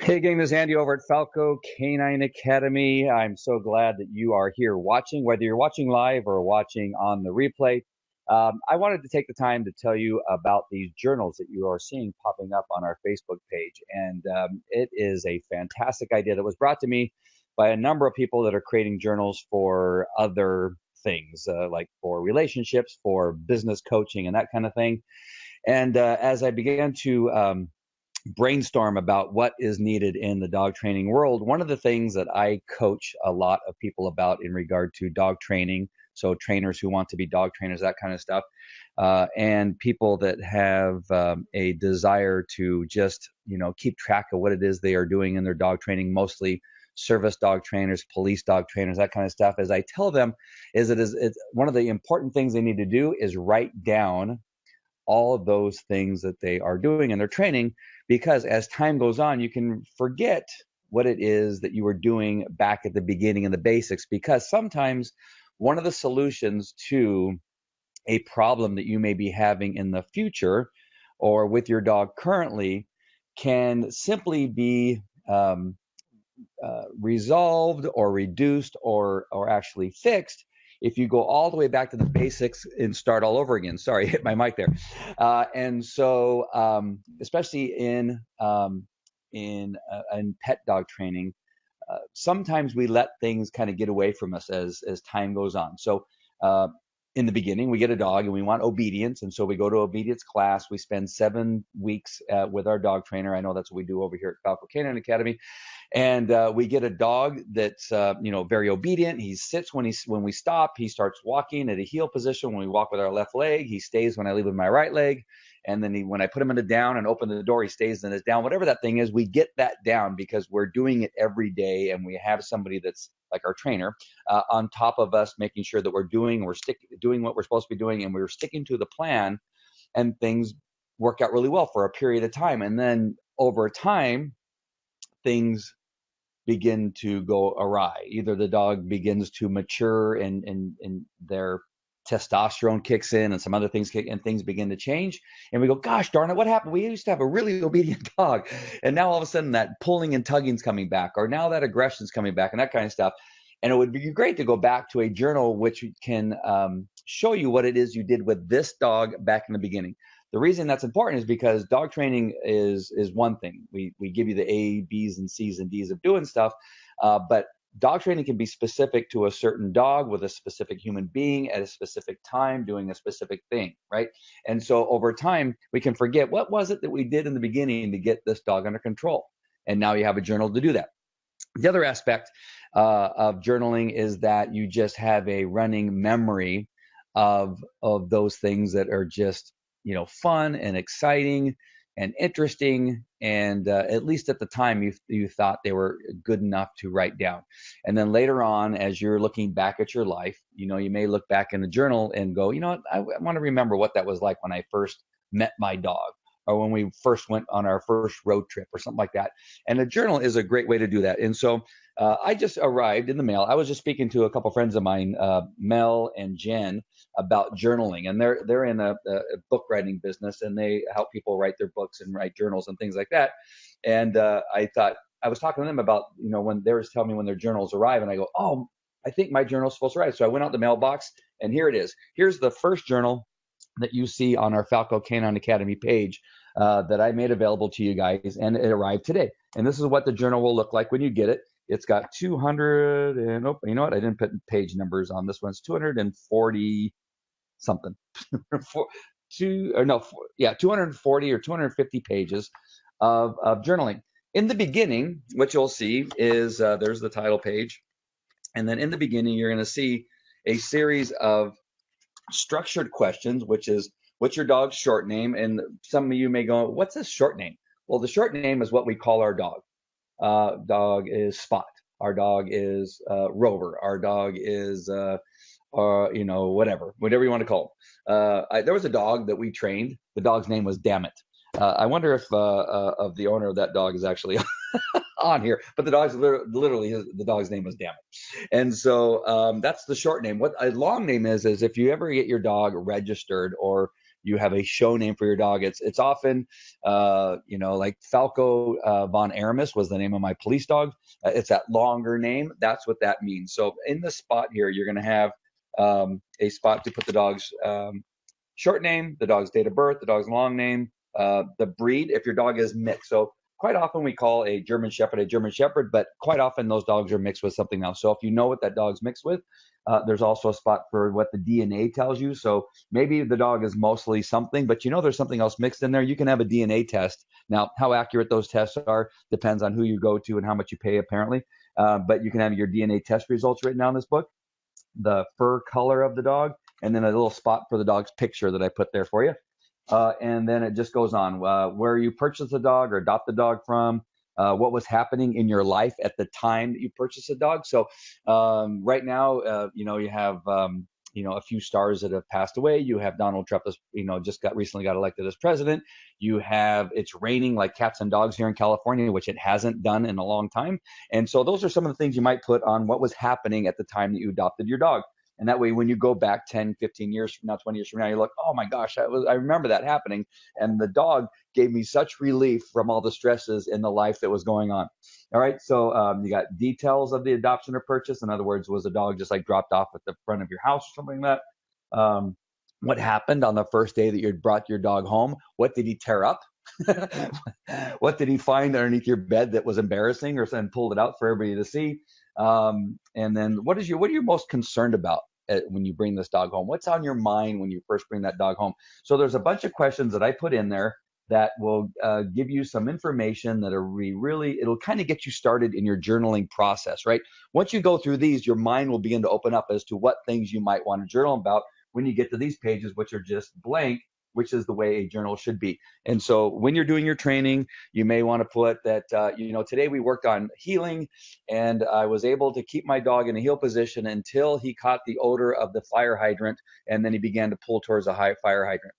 Hey gang, this is Andy over at Falco Canine Academy. I'm so glad that you are here watching, whether you're watching live or watching on the replay. I wanted to take the time to tell you about these journals that you are seeing popping up on our Facebook page. And it is a fantastic idea that was brought to me by a number of people that are creating journals for other things, like for relationships, for business coaching, and that kind of thing. And as I began to brainstorm about what is needed in the dog training world, one of the things that I coach a lot of people about in regard to dog training, so trainers who want to be dog trainers, that kind of stuff, and people that have a desire to just, keep track of what it is they are doing in their dog training, mostly service dog trainers, police dog trainers, that kind of stuff. As I tell them, it's one of the important things they need to do is write down all of those things that they are doing in their training, because as time goes on, you can forget what it is that you were doing back at the beginning and the basics, because sometimes one of the solutions to a problem that you may be having in the future or with your dog currently can simply be resolved or reduced or actually fixed if you go all the way back to the basics and start all over again. Sorry, hit my mic there. And so, especially in pet dog training, sometimes we let things kind of get away from us as time goes on. So in the beginning, we get a dog and we want obedience. And so we go to obedience class. We spend 7 weeks with our dog trainer. I know that's what we do over here at Falco Canine Academy. And we get a dog that's very obedient. He sits when we stop. He starts walking at a heel position when we walk with our left leg. He stays when I leave with my right leg. And then when I put him in a down and open the door, he stays in his down. Whatever that thing is, we get that down because we're doing it every day, and we have somebody that's like our trainer on top of us, making sure that we're doing what we're supposed to be doing, and we're sticking to the plan, and things work out really well for a period of time. And then over time, things begin to go awry. Either the dog begins to mature and their testosterone kicks in and some other things kick and things begin to change. And we go, gosh darn it, what happened? We used to have a really obedient dog. And now all of a sudden that pulling and tugging's coming back, or now that aggression's coming back and that kind of stuff. And it would be great to go back to a journal which can show you what it is you did with this dog back in the beginning. The reason that's important is because dog training is one thing. We give you the A, B's, and C's and D's of doing stuff, but dog training can be specific to a certain dog with a specific human being at a specific time doing a specific thing, right? And so over time, we can forget what was it that we did in the beginning to get this dog under control. And now you have a journal to do that. The other aspect of journaling is that you just have a running memory of those things that are just fun and exciting and interesting, and at least at the time you thought they were good enough to write down. And then later on, as you're looking back at your life, you may look back in the journal and go, what, I want to remember what that was like when I first met my dog, or when we first went on our first road trip or something like that. And a journal is a great way to do that. And so I just arrived in the mail. I was just speaking to a couple friends of mine, Mel and Jen, about journaling, and they're in a book writing business, and they help people write their books and write journals and things like that. And I thought I was talking to them about when they were telling me when their journals arrive, and I go, oh, I think my journal's supposed to arrive. So I went out the mailbox, and here it is. Here's the first journal that you see on our Falco Canine Academy page that I made available to you guys, and it arrived today. And this is what the journal will look like when you get it. It's got 200 and you know what? I didn't put page numbers on this one. It's 240 something. 240 or 250 pages of journaling. In the beginning, what you'll see is there's the title page, and then in the beginning you're going to see a series of structured questions, which is what's your dog's short name? And some of you may go, what's his short name? Well, the short name is what we call our dog. Dog is Spot. Our dog is Rover. Our dog is whatever you want to call him. There was a dog that we trained. The dog's name was Dammit. I wonder if of the owner of that dog is actually on here, but the dog's literally the dog's name was Dammit. And so that's the short name. What a long name is if you ever get your dog registered, or you have a show name for your dog. It's often, like Falco von Aramis was the name of my police dog. It's that longer name. That's what that means. So in the spot here, you're going to have a spot to put the dog's short name, the dog's date of birth, the dog's long name, the breed, if your dog is mixed. So quite often we call a German Shepherd, but quite often those dogs are mixed with something else. So if you know what that dog's mixed with, there's also a spot for what the DNA tells you. So maybe the dog is mostly something, but there's something else mixed in there. You can have a DNA test. Now, how accurate those tests are depends on who you go to and how much you pay, apparently. But you can have your DNA test results written down in this book, the fur color of the dog, and then a little spot for the dog's picture that I put there for you. And then it just goes on, where you purchased the dog or adopt the dog from, what was happening in your life at the time that you purchased a dog. So right now, you have, a few stars that have passed away. You have Donald Trump, just recently got elected as president. You have, it's raining like cats and dogs here in California, which it hasn't done in a long time. And so those are some of the things you might put on what was happening at the time that you adopted your dog. And that way, when you go back 10, 15 years from now, 20 years from now, you're like, oh my gosh, I remember that happening. And the dog gave me such relief from all the stresses in the life that was going on. All right. So you got details of the adoption or purchase. In other words, was the dog just like dropped off at the front of your house or something like that? What happened on the first day that you brought your dog home? What did he tear up? What did he find underneath your bed that was embarrassing, or then pulled it out for everybody to see? And then what are you most concerned about when you bring this dog home? What's on your mind when you first bring that dog home? So there's a bunch of questions that I put in there that will give you some information that it'll kind of get you started in your journaling process, right? Once you go through these, your mind will begin to open up as to what things you might want to journal about when you get to these pages, which are just blank, which is the way a journal should be. And so when you're doing your training, you may want to put that, today we worked on healing, and I was able to keep my dog in a heel position until he caught the odor of the fire hydrant, and then he began to pull towards a high fire hydrant.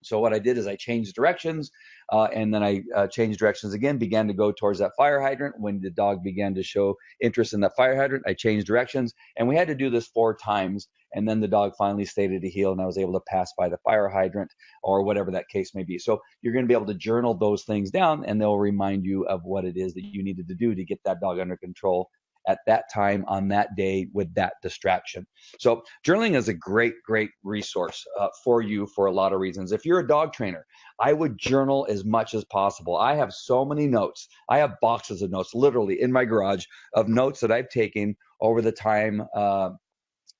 So what I did is I changed directions, and then I changed directions again, began to go towards that fire hydrant. When the dog began to show interest in that fire hydrant, I changed directions, and we had to do this 4 times. And then the dog finally stayed at a heel, and I was able to pass by the fire hydrant or whatever that case may be. So you're going to be able to journal those things down, and they'll remind you of what it is that you needed to do to get that dog under control at that time on that day with that distraction. So journaling is a great, great resource for you for a lot of reasons. If you're a dog trainer, I would journal as much as possible. I have so many notes. I have boxes of notes literally in my garage of notes that I've taken over the time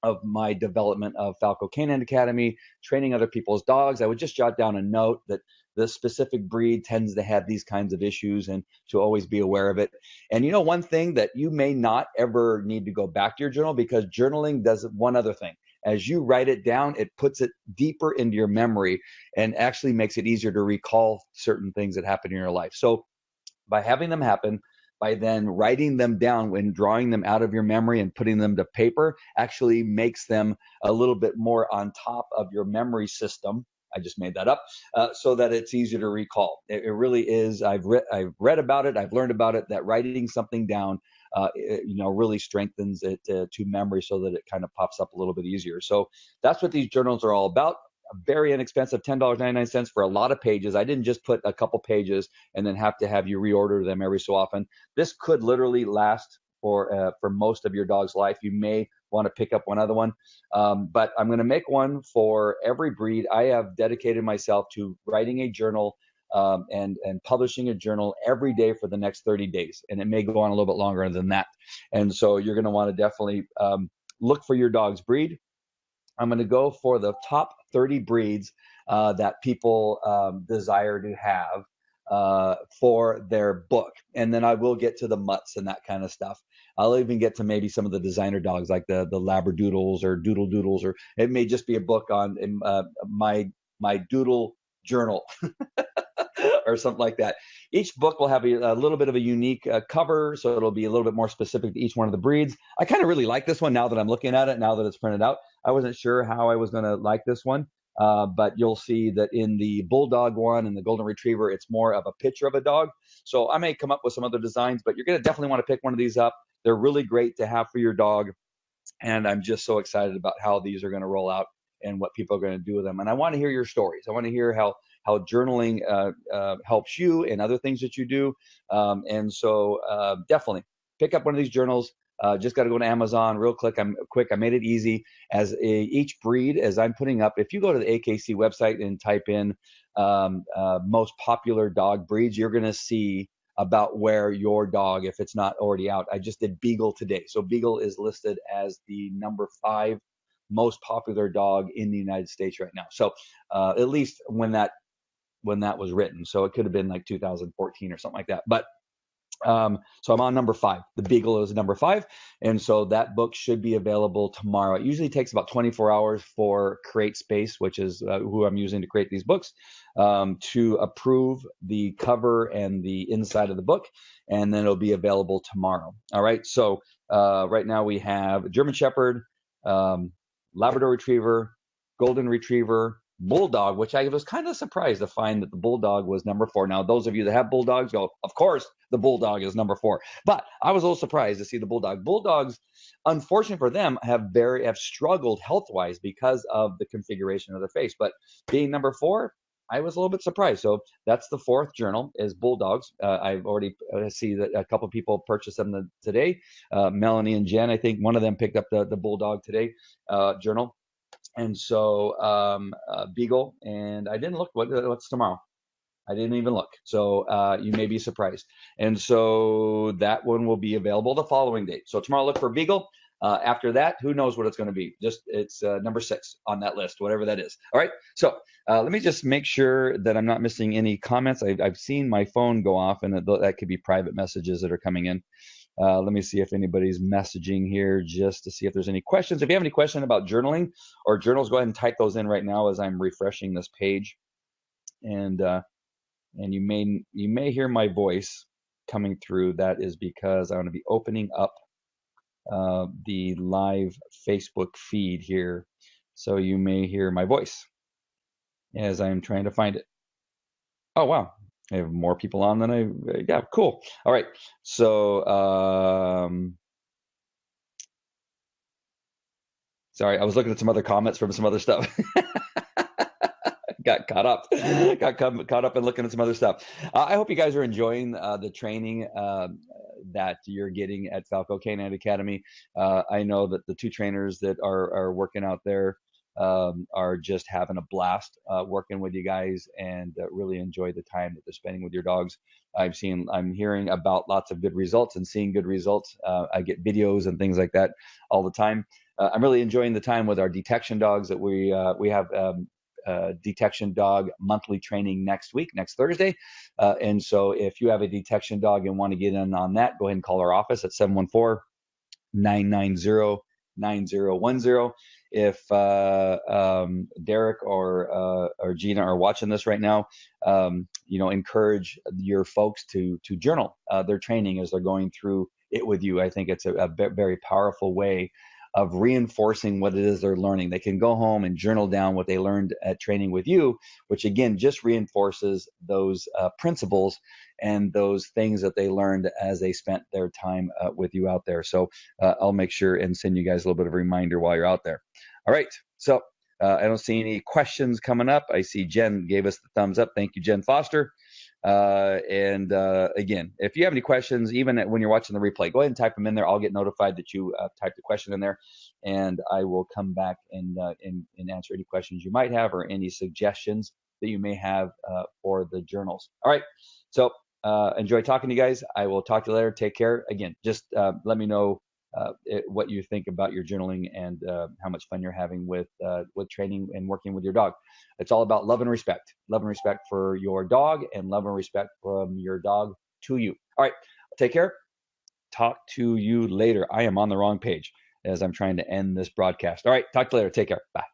of my development of Falco Canine Academy, training other people's dogs. I would just jot down a note that the specific breed tends to have these kinds of issues, and to always be aware of it. And one thing that you may not ever need to go back to your journal, because journaling does one other thing. As you write it down, it puts it deeper into your memory and actually makes it easier to recall certain things that happen in your life. So by having them happen, by then writing them down and drawing them out of your memory and putting them to paper, actually makes them a little bit more on top of your memory system. I just made that up, so that it's easier to recall. It really is. I've read about it. I've learned about it, that writing something down, really strengthens it to memory, so that it kind of pops up a little bit easier. So that's what these journals are all about. Very inexpensive, $10.99 for a lot of pages. I didn't just put a couple pages and then have to have you reorder them every so often. This could literally last for most of your dog's life. You may want to pick up one other one, but I'm going to make one for every breed. I have dedicated myself to writing a journal and publishing a journal every day for the next 30 days, and it may go on a little bit longer than that. And so you're going to want to definitely look for your dog's breed. I'm going to go for the top 30 breeds that people desire to have for their book. And then I will get to the mutts and that kind of stuff. I'll even get to maybe some of the designer dogs, like the Labradoodles or Doodle Doodles, or it may just be a book on my doodle journal or something like that. Each book will have a little bit of a unique cover, so it'll be a little bit more specific to each one of the breeds. I kind of really like this one now that I'm looking at it, now that it's printed out. I wasn't sure how I was going to like this one, but you'll see that in the Bulldog one and the Golden Retriever, it's more of a picture of a dog. So I may come up with some other designs, but you're going to definitely want to pick one of these up. They're really great to have for your dog, and I'm just so excited about how these are going to roll out and what people are going to do with them. And I want to hear your stories. I want to hear how journaling helps you and other things that you do. And so definitely pick up one of these journals. Just got to go to Amazon real quick. I made it easy. Each breed, as I'm putting up, if you go to the AKC website and type in most popular dog breeds, you're going to see about where your dog, if it's not already out. I just did Beagle today. So Beagle is listed as the number 5 most popular dog in the United States right now. So at least when that was written. So it could have been like 2014 or something like that. But so I'm on number 5. The Beagle is number 5. And so that book should be available tomorrow. It usually takes about 24 hours for CreateSpace, which is who I'm using to create these books, to approve the cover and the inside of the book. And then it'll be available tomorrow. All right. So right now we have German Shepherd, Labrador Retriever, Golden Retriever, Bulldog, which I was kind of surprised to find that the Bulldog was number 4. Now, those of you that have Bulldogs go, of course, the Bulldog is number 4. But I was a little surprised to see the Bulldog. Bulldogs, unfortunately for them, have struggled health-wise because of the configuration of their face. But being number 4, I was a little bit surprised. So that's the 4th journal is Bulldogs. I've already see that a couple people purchased them today. Melanie and Jen, I think one of them picked up the Bulldog today journal. And so Beagle, and I didn't look, what's tomorrow? I didn't even look. So you may be surprised. And so that one will be available the following date. So tomorrow look for Beagle. After that, who knows what it's going to be? Just it's number 6 on that list, whatever that is. All right. So let me just make sure that I'm not missing any comments. I've seen my phone go off, and that could be private messages that are coming in. Let me see if anybody's messaging here just to see if there's any questions. If you have any question about journaling or journals, go ahead and type those in right now as I'm refreshing this page. And you may hear my voice coming through. That is because I'm going to be opening up the live Facebook feed here. So you may hear my voice as I'm trying to find it. Oh, wow. I have more people on than yeah, cool. All right. So, sorry, I was looking at some other comments from some other stuff. Got caught up and looking at some other stuff. I hope you guys are enjoying the training that you're getting at Falco Canine Academy. I know that the 2 trainers that are working out there are just having a blast working with you guys, and really enjoy the time that they're spending with your dogs. I'm hearing about lots of good results and seeing good results. I get videos and things like that all the time. I'm really enjoying the time with our detection dogs that we have. Detection dog monthly training next Thursday. And so if you have a detection dog and want to get in on that, go ahead and call our office at 714-990-9010. If Derek or Gina are watching this right now, encourage your folks to journal their training as they're going through it with you. I think it's a very powerful way of reinforcing what it is they're learning. They can go home and journal down what they learned at training with you, which again just reinforces those principles and those things that they learned as they spent their time with you out there. So I'll make sure and send you guys a little bit of a reminder while you're out there. All right. So I don't see any questions coming up. I see Jen gave us the thumbs up. Thank you, Jen Foster. And again, if you have any questions, even when you're watching the replay, go ahead and type them in there. I'll get notified that you typed the question in there, and I will come back and answer any questions you might have or any suggestions that you may have for the journals. All right. So enjoy talking to you guys. I will talk to you later. Take care. Again, just let me know what you think about your journaling and how much fun you're having with training and working with your dog. It's all about love and respect for your dog, and love and respect from your dog to you. All right, take care. Talk to you later. I am on the wrong page as I'm trying to end this broadcast. All right, talk to you later. Take care. Bye.